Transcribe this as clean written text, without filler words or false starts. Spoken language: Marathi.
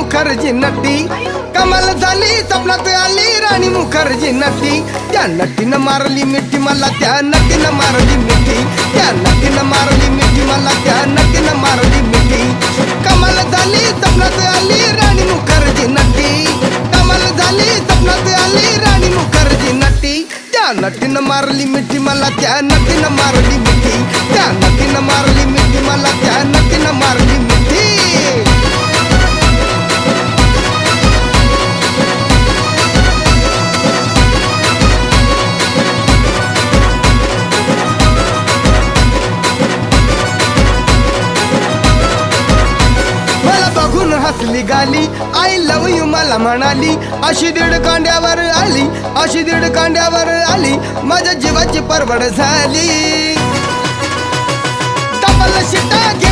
मुखर्जी नटी कमाल झाली स्वप्नात आली राणी मुखर्जी नटी त्या नटीनं मारली मिठी मला त्या नटीनं मारली मिठी त्या नटीनं मारली मिठी मला त्या नटीनं मारली मिठी कमाल झाली स्वप्नात आली राणी मुखर्जी नटी कमाल झाली स्वप्नात आली राणी मुखर्जी नटी त्या नटीनं मारली मिठी मला त्या नटीनं मारली मिठी त्या नटीनं मारली मिठी मला त्या नटीनं मारली मिठी हसली गाली आय लव यू मला म्हणाली अशी दीड कांड्यावर आली अशी दीड कांड्यावर आली माझ्या जीवाची परवड झाली डबल शिटा